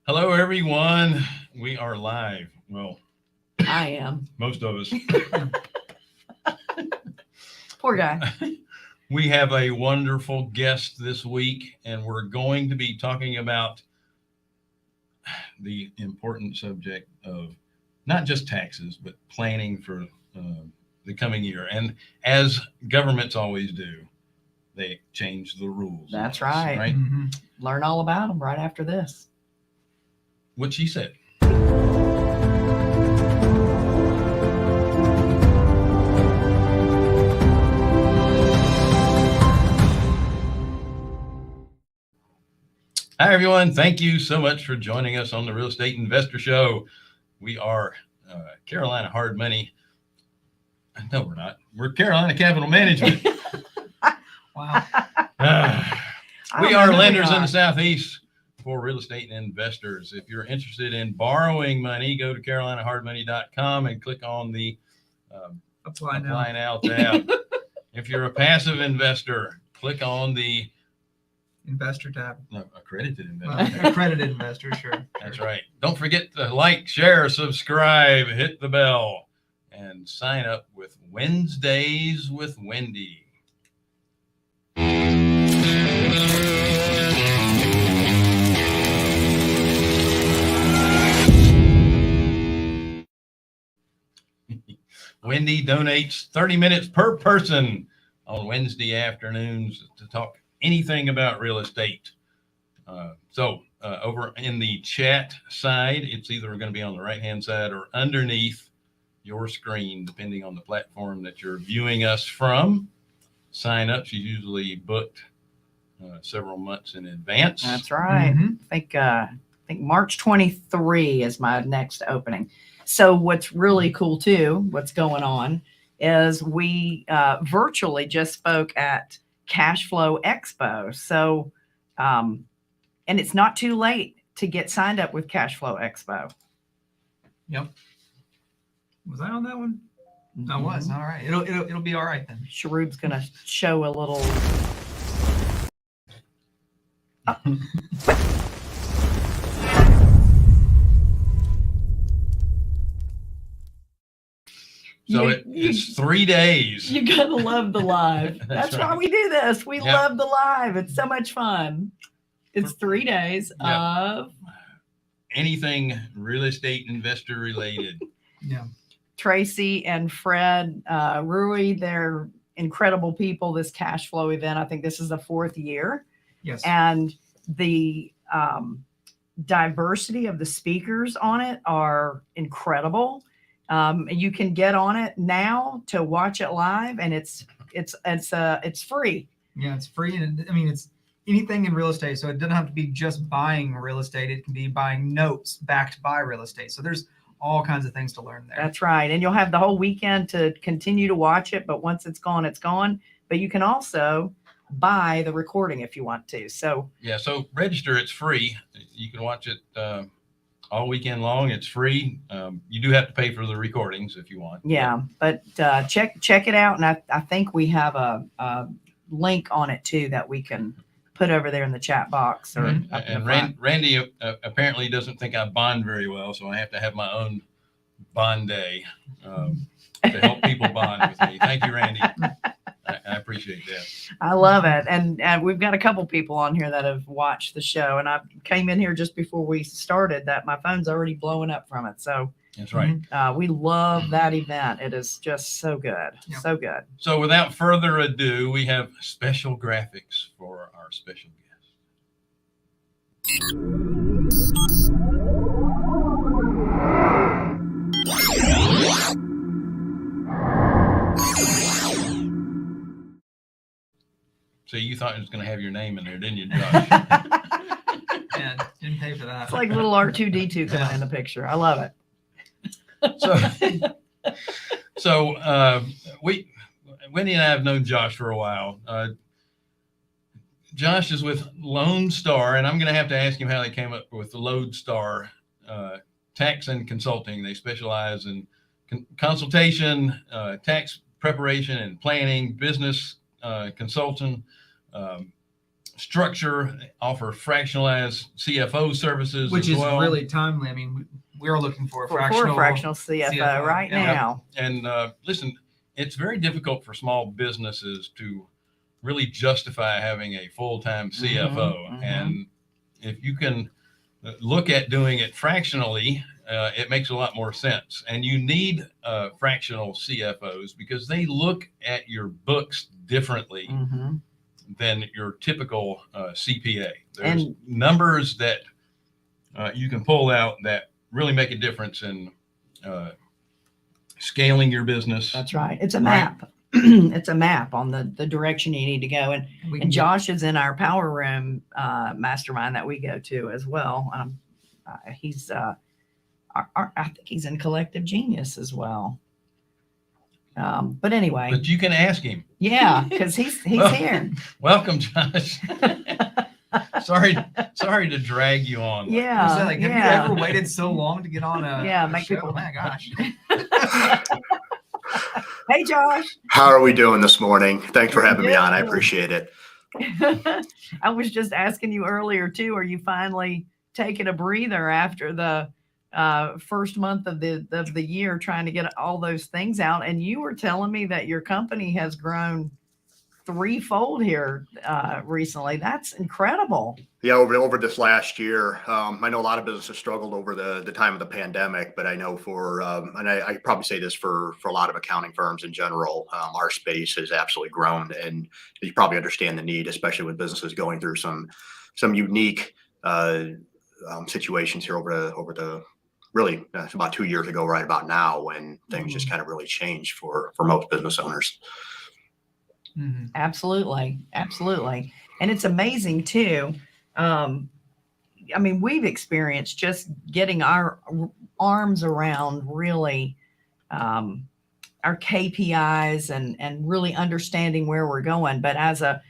Hello, everyone. We are live. Well, I am. most of us. Poor guy. We have a wonderful guest this week, and we're going to be talking about the important subject of not just taxes, but planning for the coming year. And as governments always do, they change the rules. That's right. Right? Mm-hmm. Learn all about them right after this. What she said. Hi, everyone. Thank you so much for joining us on the Real Estate Investor Show. We are Carolina Hard Money. No, we're not. We're Carolina Capital Management. Wow. We are lenders in the Southeast for real estate investors. If you're interested in borrowing money, go to carolinahardmoney.com and click on the Apply Now tab. If you're a passive investor, click on the Investor tab. No, accredited investor. Accredited investor, sure. That's right. Don't forget to like, share, subscribe, hit the bell, and sign up with Wednesdays with Wendy. Wendy donates 30 minutes per person on Wednesday afternoons to talk anything about real estate. So over in the chat side, it's either going to be on the right-hand side or underneath your screen, depending on the platform that you're viewing us from. Sign-ups are usually booked several months in advance. That's right. Mm-hmm. I think March 23 is my next opening. So what's really cool too, what's going on is we virtually just spoke at Cash Flow Expo. So, and it's not too late to get signed up with Cash Flow Expo. Yep. Was I on that one? I was. All right. It'll be all right then. Sharub's going to show a little. So it's 3 days. You got to love the live. That's right. why we do this. We love the live. It's so much fun. It's 3 days of anything real estate investor related. Yeah. Tracy and Fred Rui, they're incredible people. This cash flow event, I think this is the 4th year. Yes. And the diversity of the speakers on it are incredible. You can get on it now to watch it live, and it's free. Yeah, it's free, and I mean it's anything in real estate. So it doesn't have to be just buying real estate. It can be buying notes backed by real estate. So there's all kinds of things to learn there. That's right, and you'll have the whole weekend to continue to watch it. But once it's gone, it's gone. But you can also buy the recording if you want to. So yeah, so register. It's free. You can watch it all weekend long. It's free. You do have to pay for the recordings if you want. Yeah, but check it out, and I think we have a link on it too that we can put over there in the chat box. Or and Randy apparently doesn't think I bond very well, so I have to have my own bond day to help people bond with me. Thank you, Randy. I appreciate that. I love it. And we've got a couple people on here that have watched the show. And I came in here just before we started that my phone's already blowing up from it. So that's right. We love that event. It is just so good. Yep. So good. So without further ado, we have special graphics for our special guest. So you thought it was going to have your name in there, didn't you, Josh? Yeah, didn't pay for that. It's like little R2D2 coming in the picture. I love it. So Wendy and I have known Josh for a while. Josh is with Lodestar, and I'm going to have to ask him how they came up with the Lodestar Tax and Consulting. They specialize in consultation, tax preparation and planning, business consultant. structure, offer fractionalized CFO services, Which as is well. really timely. I mean, we're looking for a For fractional, a fractional CFO right yeah. now. And listen, it's very difficult for small businesses to really justify having a full-time CFO. mhm. And if you can look at doing it fractionally, it makes a lot more sense. And you need fractional CFOs because they look at your books differently Mhm. than your typical CPA. There's And numbers that you can pull out that really make a difference in scaling your business. that's right. It's a Right. map. It's a map on the direction you need to go. And we can And get- Josh is in our power room mastermind that we go to as well. He's, I think he's in Collective Genius as well. But anyway, But you can ask him. yeah, because he's Well, here. Welcome, Josh. sorry to drag you on. I was Yeah, like, have yeah. you ever waited so long to get on a, Yeah, a make show? people- My gosh. Hey, Josh. How are we doing this morning? Thanks for having me on. I Good. appreciate it. I was just asking you earlier too. Are you finally taking a breather after the first month of the year, trying to get all those things out? And you were telling me that your company has grown threefold here recently. That's incredible. Yeah, over this last year, I know a lot of businesses struggled over the time of the pandemic, but I know and I probably say this for a lot of accounting firms in general, our space has absolutely grown, and you probably understand the need, especially with businesses going through some unique situations here over the really it's about 2 years ago, right about now, when things just kind of really changed for most business owners. Mhm. Absolutely. Absolutely. And it's amazing too. I mean, we've experienced just getting our arms around really our KPIs and really understanding where we're going. But as a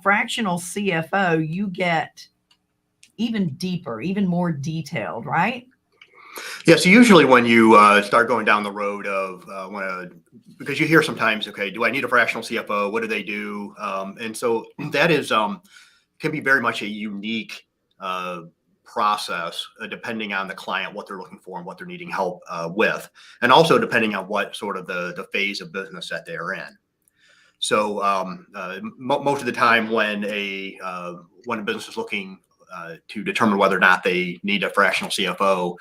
fractional CFO, you get even deeper, even more detailed, right? Yeah, so usually when you start going down the road of because you hear sometimes, okay, do I need a fractional CFO? What do they do? And so that is can be very much a unique process depending on the client, what they're looking for and what they're needing help with, and also depending on what sort of the phase of business that they're in. So most of the time when a business is looking to determine whether or not they need a fractional CFO,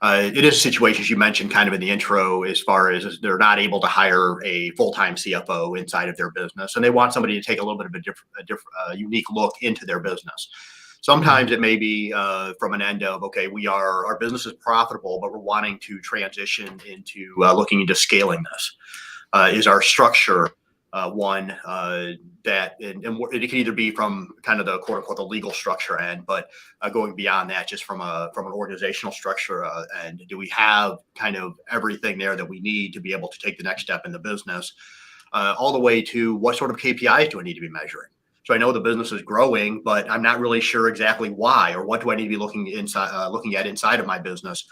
it is a situation, as you mentioned kind of in the intro, as far as they're not able to hire a full-time CFO inside of their business, and they want somebody to take a little bit of a unique look into their business. Sometimes it may be from an end of, okay, our business is profitable, but we're wanting to transition into looking into scaling this. Is our structure one that, and it can either be from kind of the quote unquote the legal structure end, but going beyond that, just from an organizational structure end, do we have kind of everything there that we need to be able to take the next step in the business, all the way to what sort of KPIs do I need to be measuring? So I know the business is growing, but I'm not really sure exactly why, or what do I need to be looking at inside of my business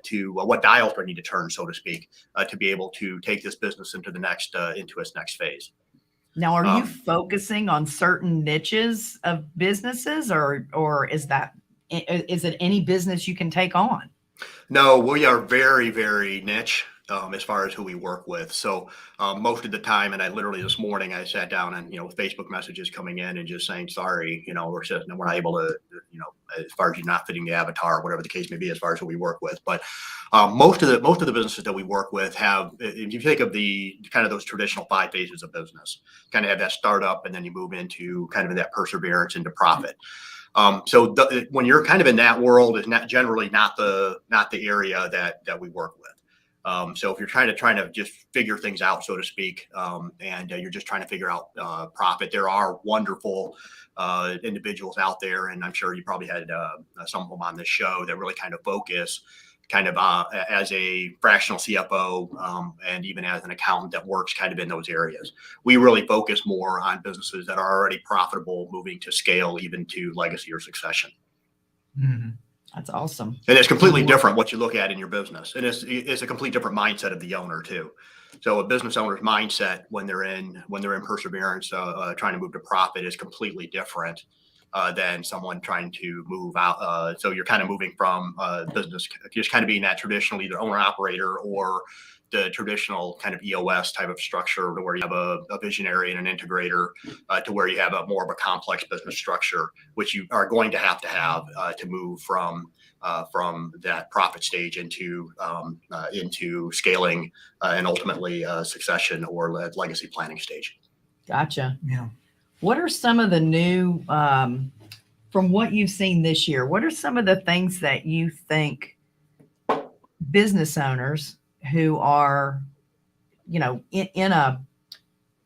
to what dials do I need to turn, so to speak, to be able to take this business into its next phase. Now, are you focusing on certain niches of businesses, or is it any business you can take on? No, we are very, very niche as far as who we work with. So most of the time, and I literally this morning I sat down and with Facebook messages coming in and just saying, sorry, we're not able to, as far as you're not fitting the avatar, whatever the case may be, as far as who we work with. But most of the businesses that we work with have, if you think of the kind of those traditional 5 phases of business, kind of have that startup, and then you move into kind of that perseverance into profit. So when you're kind of in that world, is not generally not the area that we work with. So if you're trying to just figure things out, so to speak, and you're just trying to figure out profit, there are wonderful individuals out there, and I'm sure you probably had some of them on this show that really kind of focus kind of as a fractional CFO and even as an accountant that works kind of in those areas. We really focus more on businesses that are already profitable, moving to scale, even to legacy or succession. Mm-hmm. That's awesome. And it's completely different what you look at in your business. And it's a complete different mindset of the owner too. So a business owner's mindset when they're in perseverance, trying to move to profit is completely different than someone trying to move out. So you're kind of moving from business, just kind of being that traditional either owner operator or the traditional kind of EOS type of structure, to where you have a visionary and an integrator, to where you have a more of a complex business structure, which you are going to have to move from that profit stage into scaling and ultimately succession or legacy planning stage. Gotcha. Yeah. What are some of the new, from what you've seen this year, what are some of the things that you think business owners who are, you know,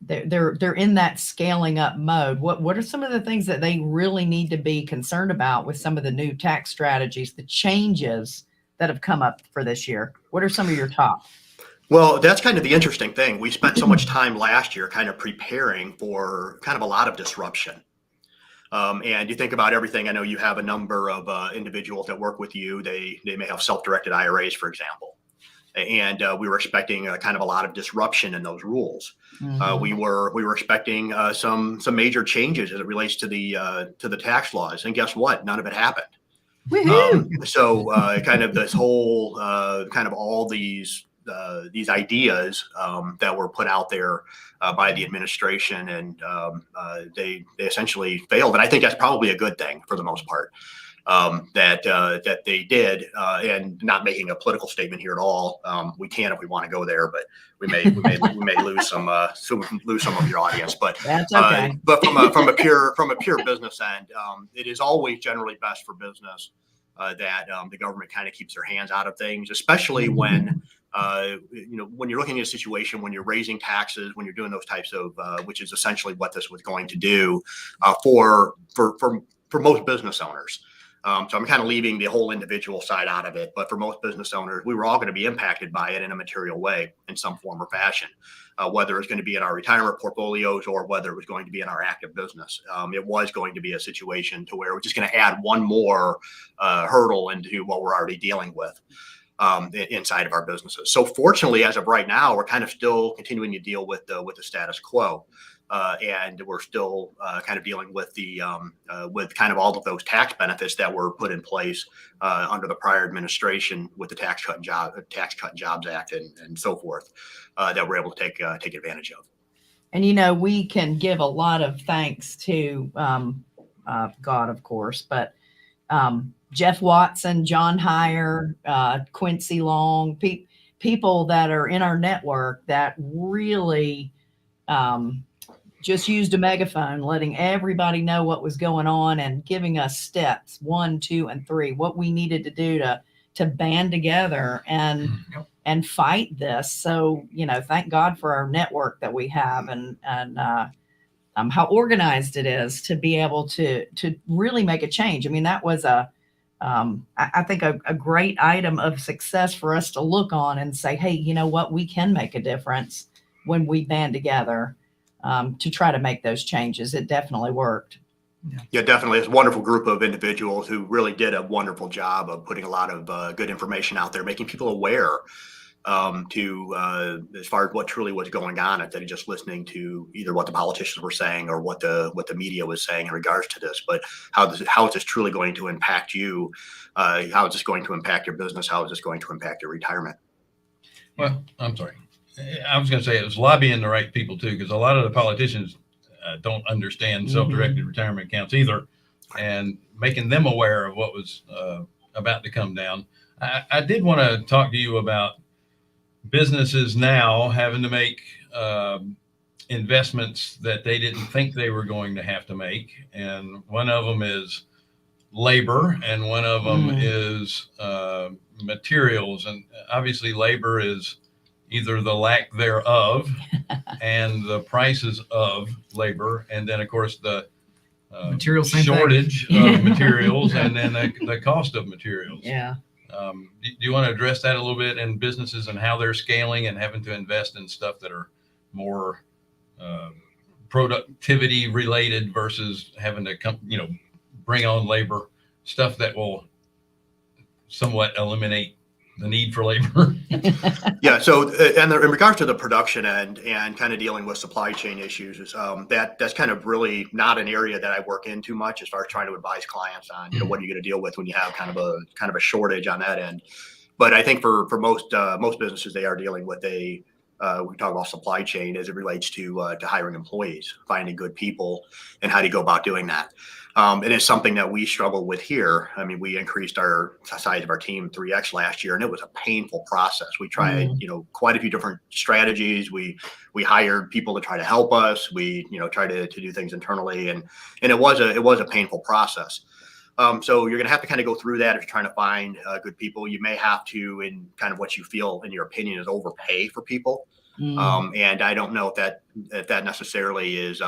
they're in that scaling up mode? What are some of the things that they really need to be concerned about with some of the new tax strategies, the changes that have come up for this year? What are some of your top? Well, that's kind of the interesting thing. We spent so much time last year kind of preparing for kind of a lot of disruption. And you think about everything. I know you have a number of individuals that work with you. They may have self-directed IRAs, for example. And we were expecting kind of a lot of disruption in those rules. Mm-hmm. We were expecting some major changes as it relates to the tax laws. And guess what? None of it happened. So kind of this whole kind of all these ideas that were put out there by the administration, and they essentially failed. And I think that's probably a good thing for the most part. That they did, and not making a political statement here at all. We can if we want to go there, but we may lose some of your audience. But that's okay. But from a pure business end, it is always generally best for business that the government kind of keeps their hands out of things, especially when when you're looking at a situation when you're raising taxes, when you're doing those types of which is essentially what this was going to do for most business owners. So I'm kind of leaving the whole individual side out of it, but for most business owners, we were all going to be impacted by it in a material way in some form or fashion, whether it's going to be in our retirement portfolios or whether it was going to be in our active business. It was going to be a situation to where we're just going to add one more hurdle into what we're already dealing with inside of our businesses. So fortunately, as of right now, we're kind of still continuing to deal with the status quo. And we're still kind of dealing with with kind of all of those tax benefits that were put in place under the prior administration with the Tax Cut and Jobs Act and so forth that we're able to take advantage of. And we can give a lot of thanks to God, of course, but Jeff Watson, John Heyer, Quincy Long, people that are in our network that really just used a megaphone, letting everybody know what was going on and giving us steps 1, 2, and 3, what we needed to do to band together and fight this. So, thank God for our network that we have and how organized it is to be able to really make a change. I mean, that was I think a great item of success for us to look on and say, hey, you know what, we can make a difference when we band together to try to make those changes. It definitely worked. Yeah, definitely. It's a wonderful group of individuals who really did a wonderful job of putting a lot of good information out there, making people aware as far as what truly was going on, instead of just listening to either what the politicians were saying or what the media was saying in regards to this. But how is this truly going to impact you? How is this going to impact your business? How is this going to impact your retirement? Well, I'm sorry. I was going to say it was lobbying the right people too, because a lot of the politicians don't understand self-directed retirement accounts either, and making them aware of what was about to come down. I did want to talk to you about businesses now having to make investments that they didn't think they were going to have to make, and one of them is labor, and one of them is materials, and obviously labor is either the lack thereof and the prices of labor, and then of course the material shortage of materials, and then the cost of materials. Yeah. Do you want to address that a little bit in businesses and how they're scaling and having to invest in stuff that are more productivity related versus having to bring on labor, stuff that will somewhat eliminate the need for labor? Yeah. So, and in regards to the production end and kind of dealing with supply chain issues, is that's kind of really not an area that I work in too much as far as trying to advise clients on, what are you going to deal with when you have kind of a shortage on that end. But I think for most businesses, they are dealing with we talk about supply chain as it relates to hiring employees, finding good people, and how do you go about doing that. It is something that we struggle with here. I mean, we increased our size of our team 3x last year, and it was a painful process. We tried, quite a few different strategies. We hired people to try to help us. We, tried to do things internally, and it was a painful process. So you're going to have to kind of go through that if you're trying to find good people. You may have to, in kind of what you feel, in your opinion, is overpay for people. And I don't know if that necessarily is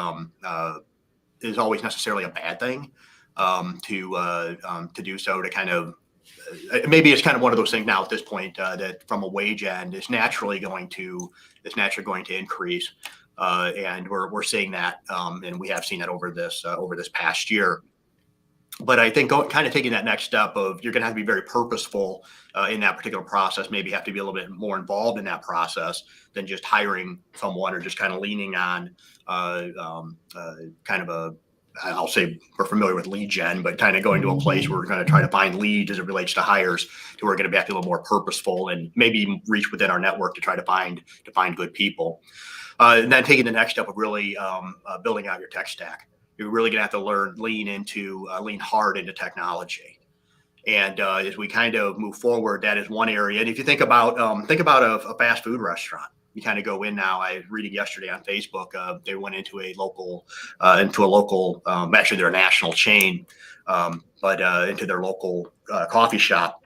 always necessarily a bad thing to do so. To kind of maybe it's kind of one of those things now at this point that from a wage end is naturally going to increase, and we're seeing that, and we have seen that over this past year. But I think kind of taking that next step of you're going to have to be very purposeful in that particular process, maybe have to be a little bit more involved in that process than just hiring someone or just kind of leaning on kind of I'll say we're familiar with lead gen, but kind of going to a place where we're going to try to find leads as it relates to hires, to we're going to be a little more purposeful and maybe reach within our network to try to find good people. And then taking the next step of really building out your tech stack. You're really going to have to lean hard into technology. And as we kind of move forward, that is one area. And if you think about a fast food restaurant, you kind of go in now. I was reading yesterday on Facebook, they went into a local, actually they're a national chain, but into their local coffee shop.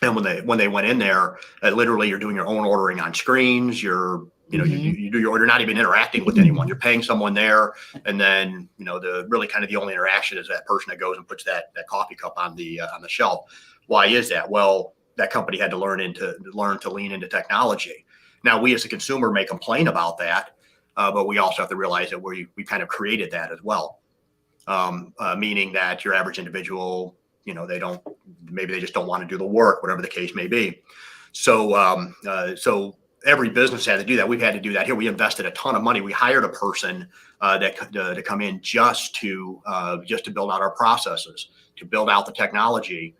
And when they went in there, literally you're doing your own ordering on screens. You do your order, not even interacting with anyone. You're paying someone there, and then the only interaction is that person that goes and puts that coffee cup on the shelf. Why is that? Well, that company had to learn to lean into technology. Now, we as a consumer may complain about that, but we also have to realize that we kind of created that as well. Meaning that your average individual, maybe they just don't want to do the work, whatever the case may be. So every business had to do that. We've had to do that here. We invested a ton of money. We hired a person to come in just to build out our processes, to build out the technology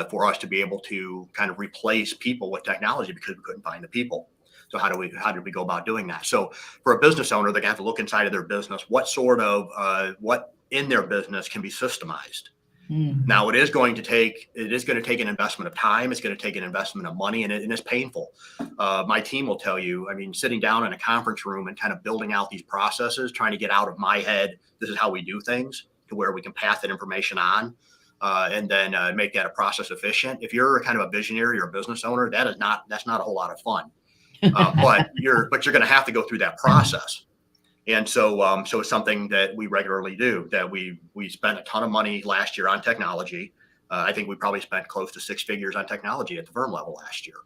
for us to be able to kind of replace people with technology because we couldn't find the people. So how did we go about doing that? So for a business owner, they're going to have to look inside of their business. What in their business can be systemized? Now, it is going to take an investment of time. It's going to take an investment of money, and it's painful. My team will tell you, I mean, sitting down in a conference room and kind of building out these processes, trying to get out of my head, this is how we do things, to where we can pass that information on, and then make that a process efficient. If you're kind of a visionary or a business owner, that's not a whole lot of fun. But you're going to have to go through that process. And so it's something that we regularly do, that we spent a ton of money last year on technology. I think we probably spent close to 6 figures on technology at the firm level last year.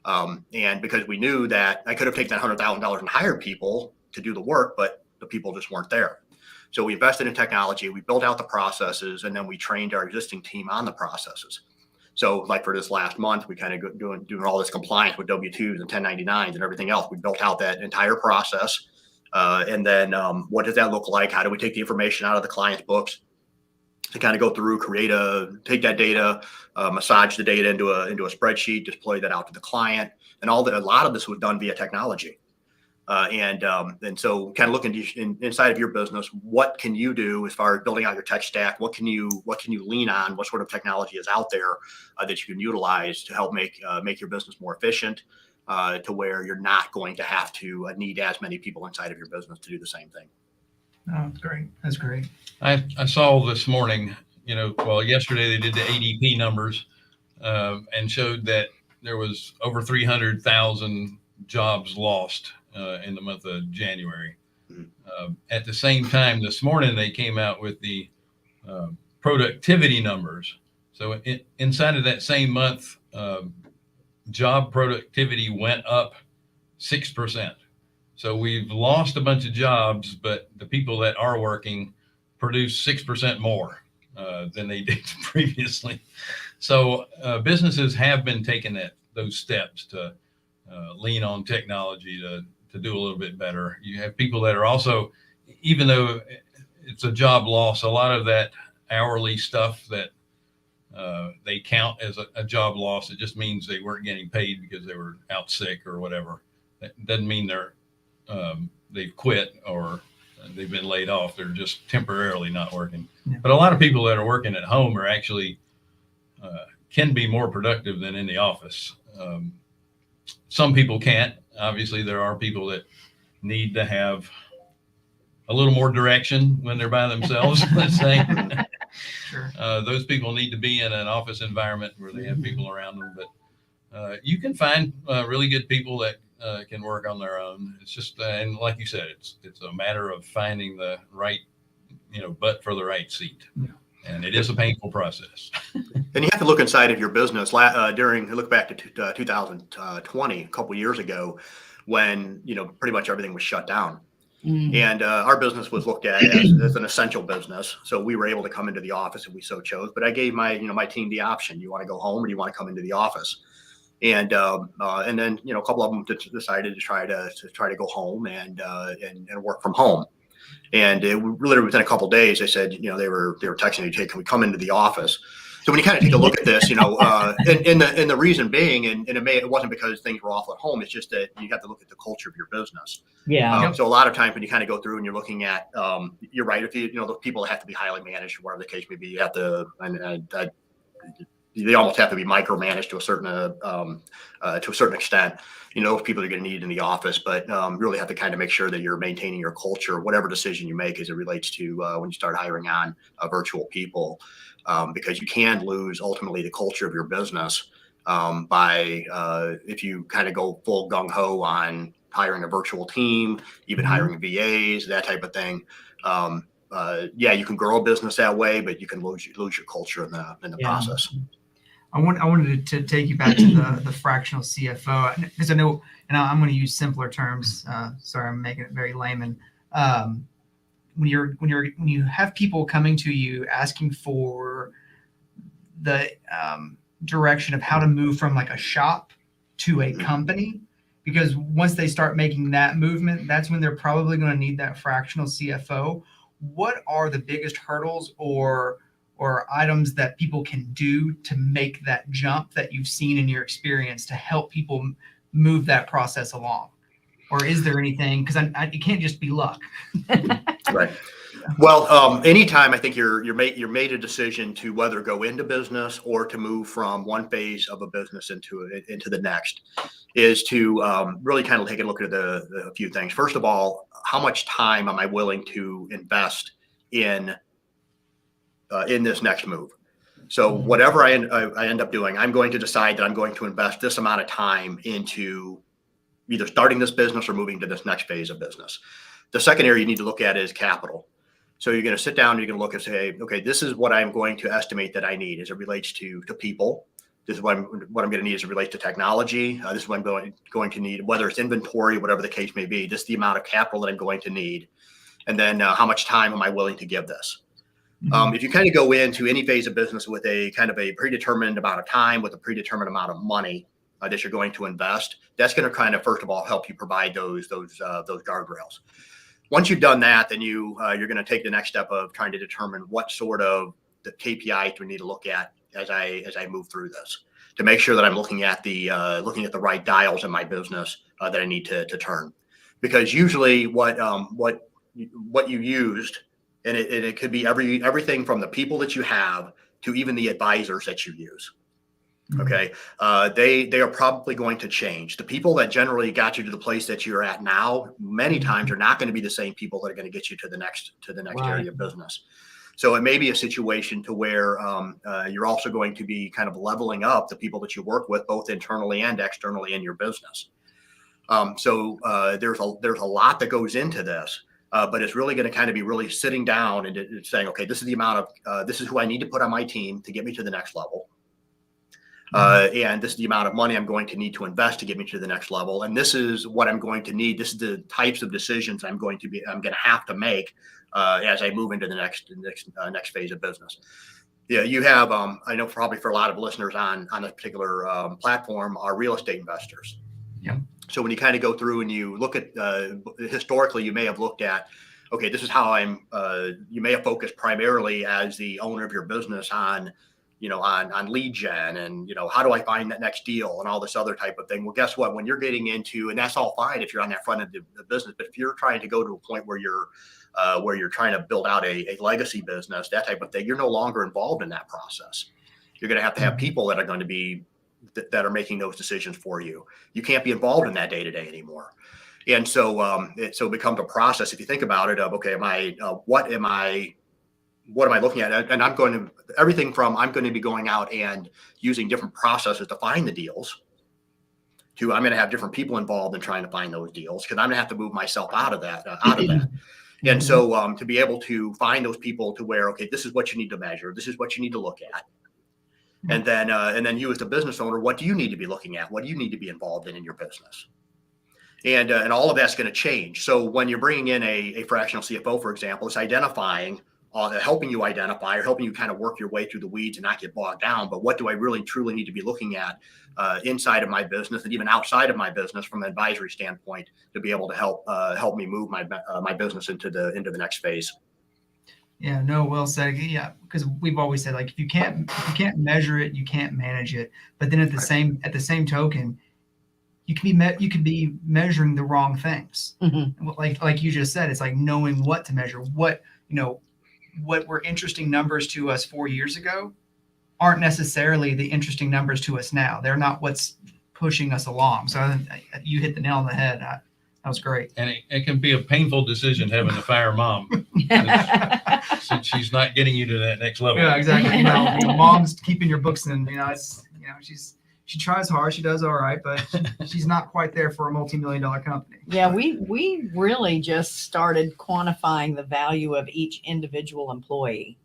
And because we knew that I could have taken that $100,000 and hired people to do the work, but the people just weren't there. So we invested in technology, we built out the processes, and then we trained our existing team on the processes. So like for this last month, we kind of doing all this compliance with W-2s and 1099s and everything else. We built out that entire process. And then what does that look like? How do we take the information out of the client's books to kind of go through, take that data, massage the data into a spreadsheet, deploy that out to the client, and a lot of this was done via technology. And so kind of looking inside of your business, what can you do as far as building out your tech stack? What can you lean on? What sort of technology is out there that you can utilize to help make your business more efficient, to where you're not going to have to need as many people inside of your business to do the same thing. Oh, that's great. That's great. I saw this morning, yesterday they did the ADP numbers and showed that there was over 300,000 jobs lost in the month of January. At the same time, this morning, they came out with the productivity numbers. So inside of that same month, job productivity went up 6%. So we've lost a bunch of jobs, but the people that are working produce 6% more. than they did previously. So businesses have been taking those steps to lean on technology to do a little bit better. You have people that are also, even though it's a job loss, a lot of that hourly stuff that they count as a job loss. It just means they weren't getting paid because they were out sick or whatever. That doesn't mean they've quit or they've been laid off. They're just temporarily not working. Yeah. But a lot of people that are working at home are actually can be more productive than in the office. Some people can't. Obviously, there are people that need to have a little more direction when they're by themselves, let's say. Sure. Those people need to be in an office environment where they have people around them. But you can find really good people that can work on their own. It's just, and like you said, it's a matter of finding the right, butt for the right seat. Yeah. And it is a painful process. And you have to look inside of your business. Look back to 2020, a couple of years ago, when pretty much everything was shut down, and our business was looked at as an essential business. So we were able to come into the office if we so chose. But I gave my team the option: you want to go home or do you want to come into the office? And then a couple of them decided to try to go home and work from home. And it literally within a couple of days, they said, they were texting me, "Hey, can we come into the office?" So when you kind of take a look at this, and the reason being, and it wasn't because things were awful at home. It's just that you have to look at the culture of your business. Yeah. So a lot of times when you kind of go through and you're looking at, you're right. If the people have to be highly managed, whatever the case may be, you have to, they almost have to be micromanaged to a certain extent. If people are going to need in the office, but really have to kind of make sure that you're maintaining your culture, whatever decision you make as it relates to when you start hiring on virtual people, because you can lose ultimately the culture of your business by if you kind of go full gung ho on hiring a virtual team, even hiring VAs, that type of thing. You can grow a business that way, but you can lose your culture in the process. I wanted to take you back to the fractional CFO, because I know, and I'm going to use simpler terms. Sorry, I'm making it very layman. When you have people coming to you asking for the direction of how to move from like a shop to a company, because once they start making that movement, that's when they're probably going to need that fractional CFO. What are the biggest hurdles or items that people can do to make that jump that you've seen in your experience to help people move that process along? Or is there anything, because it can't just be luck. Right. Well, anytime I think you're made a decision to whether go into business or to move from one phase of a business into the next, is to really kind of take a look at a few things. First of all, how much time am I willing to invest in this next move? So whatever I end up doing, I'm going to decide that I'm going to invest this amount of time into either starting this business or moving to this next phase of business. The second area you need to look at is capital. So you're going to sit down and you're going to look and say, okay, this is what I'm going to estimate that I need as it relates to people. This is what I'm going to need as it relates to technology. This is what I'm going to need, whether it's inventory, whatever the case may be. This is the amount of capital that I'm going to need. And then how much time am I willing to give this? If you kind of go into any phase of business with a kind of a predetermined amount of time, with a predetermined amount of money that you're going to invest, that's going to kind of, first of all, help you provide those guardrails. Once you've done that, then you're going to take the next step of trying to determine what sort of the KPI do we need to look at as I move through this, to make sure that I'm looking at the right dials in my business that I need to turn. Because usually what you used, and it could be everything from the people that you have to even the advisors that you use. Okay. They are probably going to change. The people that generally got you to the place that you're at now, many times are not going to be the same people that are going to get you to the next Right. area of business. So it may be a situation to where you're also going to be kind of leveling up the people that you work with, both internally and externally in your business. So there's a lot that goes into this. But it's really going to kind of be really sitting down and saying, okay, this is the amount of, this is who I need to put on my team to get me to the next level. And this is the amount of money I'm going to need to invest to get me to the next level. And this is what I'm going to need. This is the types of decisions I'm going to have to make as I move into the next phase of business. Yeah, you have, I know probably for a lot of listeners on this particular platform are real estate investors. Yeah. So when you kind of go through and you look at, historically, you may have looked at, okay, this is how you may have focused primarily as the owner of your business on lead gen and, how do I find that next deal and all this other type of thing. Well, guess what? When you're getting into, and that's all fine if you're on that front end of the business, but if you're trying to go to a point where you're trying to build out a legacy business, that type of thing, you're no longer involved in that process. You're going to have people that are going to be, that are making those decisions for you. You can't be involved in that day to day anymore. And so, it becomes a process. If you think about it, of, okay, what am I looking at? And I'm going to be going out and using different processes to find the deals. I'm going to have different people involved in trying to find those deals because I'm going to have to move myself out of that. And so, to be able to find those people to where, okay, this is what you need to measure. This is what you need to look at. And then you as the business owner, what do you need to be looking at? What do you need to be involved in your business? And all of that's going to change. So when you're bringing in a fractional CFO, for example, it's identifying, helping you identify or helping you kind of work your way through the weeds and not get bogged down. But what do I really truly need to be looking at inside of my business and even outside of my business from an advisory standpoint to be able to help me move my business into the next phase. Yeah, no, well said. Yeah, because we've always said, like, if you can't measure it, you can't manage it. But then at the same token, you can be measuring the wrong things. Mm-hmm. Like you just said, it's like knowing what to measure. What were interesting numbers to us 4 years ago aren't necessarily the interesting numbers to us now. They're not what's pushing us along. So you hit the nail on the head. That was great. And it can be a painful decision having to fire mom since she's not getting you to that next level. Yeah, exactly. Mom's keeping your books and she tries hard. She does all right, but she's not quite there for a multi-million-dollar company. Yeah, we really just started quantifying the value of each individual employee.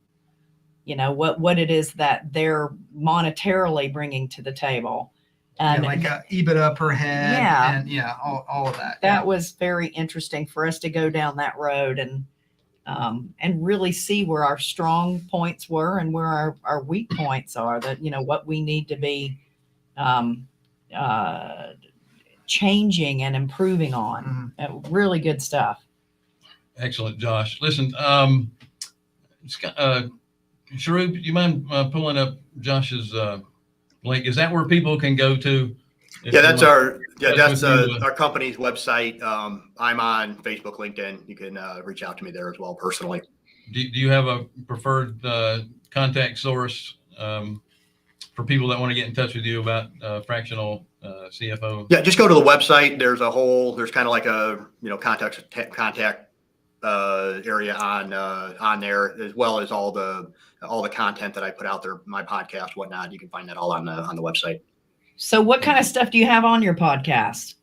What it is that they're monetarily bringing to the table. And like EBITDA per head, and all of that. That was very interesting for us to go down that road and really see where our strong points were and where our weak points are. That what we need to be changing and improving on. Mm-hmm. Really good stuff. Excellent, Josh. Listen, Sharoop, do you mind pulling up Josh's link? Is that where people can go to? That's our company's website. I'm on Facebook, LinkedIn. You can reach out to me there as well personally. Do you have a preferred contact source for people that want to get in touch with you about fractional CFO? Yeah, just go to the website. There's kind of like a contact area on there, as well as all the content that I put out there, my podcast, whatnot. You can find that all on the website. So what kind of stuff do you have on your podcast?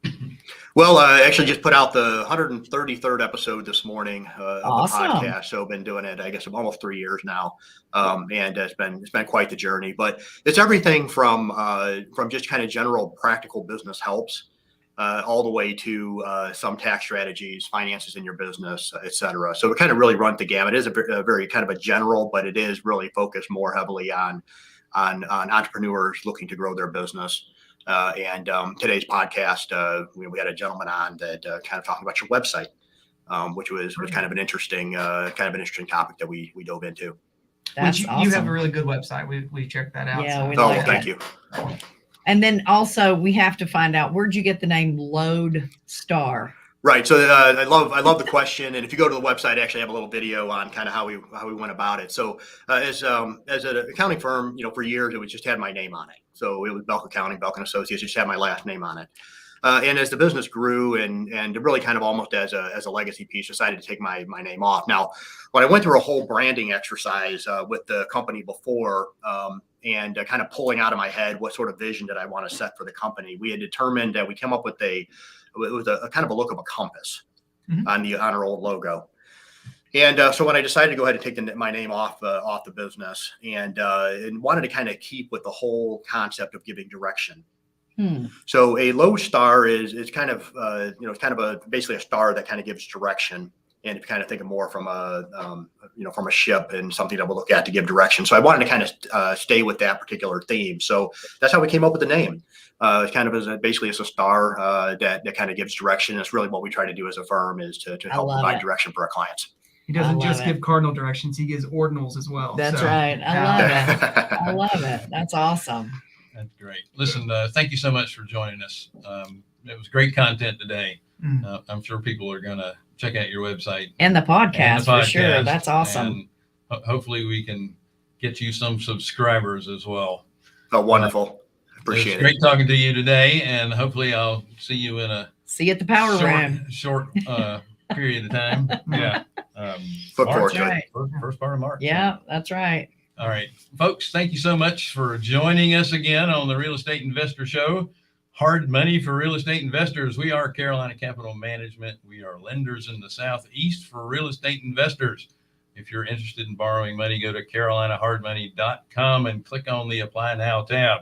Well, I actually just put out the 133rd episode this morning of Awesome. The podcast. So I've been doing it, I guess, almost 3 years now, and it's been quite the journey. But it's everything from just kind of general practical business helps, all the way to some tax strategies, finances in your business, et cetera. So we kind of really run the gamut. It is a very kind of a general, but it is really focused more heavily on entrepreneurs looking to grow their business. And today's podcast, we had a gentleman on that kind of talking about your website, which was kind of an interesting topic that we dove into. That's awesome. You have a really good website. We checked that out. Yeah, so. Thank you. And then also we have to find out, where'd you get the name Lodestar? Right. So I love the question. And if you go to the website, I actually have a little video on kind of how we went about it. So as an accounting firm, for years, it just had my name on it. So it was Belk Accounting, Belk and Associates, just had my last name on it. And as the business grew and really kind of almost as a legacy piece, decided to take my name off. Now, when I went through a whole branding exercise with the company before, and kind of pulling out of my head what sort of vision did I want to set for the company, we had determined that we came up with it was a kind of a look of a compass on our old logo. And so when I decided to go ahead and take my name off the business, and wanted to kind of keep with the whole concept of giving direction. So a Lodestar is kind of it's kind of basically a star that kind of gives direction. And if you kind of think of more from from a ship and something that we'll look at to give direction. So I wanted to kind of stay with that particular theme. So that's how we came up with the name. It's kind of basically it's a star that kind of gives direction. It's really what we try to do as a firm is to help provide direction for our clients. He doesn't just give cardinal directions; he gives ordinals as well. That's right. I love it. I love it. That's awesome. That's great. Listen, thank you so much for joining us. It was great content today. I'm sure people are going to check out your website and the podcast, for sure. That's awesome. And hopefully we can get you some subscribers as well. Oh, wonderful. Appreciate it. Great talking to you today. And hopefully I'll see you in a at the power room. Short period of time. Yeah. Look forward to it. First part of March. Yeah, that's right. All right, folks, thank you so much for joining us again on the Real Estate Investor Show. Hard money for real estate investors. We are Carolina Capital Management. We are lenders in the Southeast for real estate investors. If you're interested in borrowing money, go to carolinahardmoney.com and click on the Apply Now tab.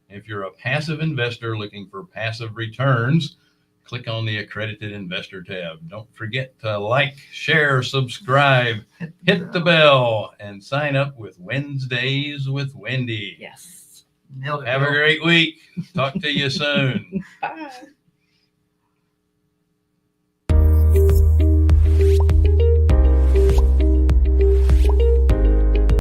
If you're a passive investor looking for passive returns, click on the Accredited Investor tab. Don't forget to like, share, subscribe, hit the bell, and sign up with Wednesdays with Wendy. Yes. Nailed it. Have a great week. Talk to you soon. Bye.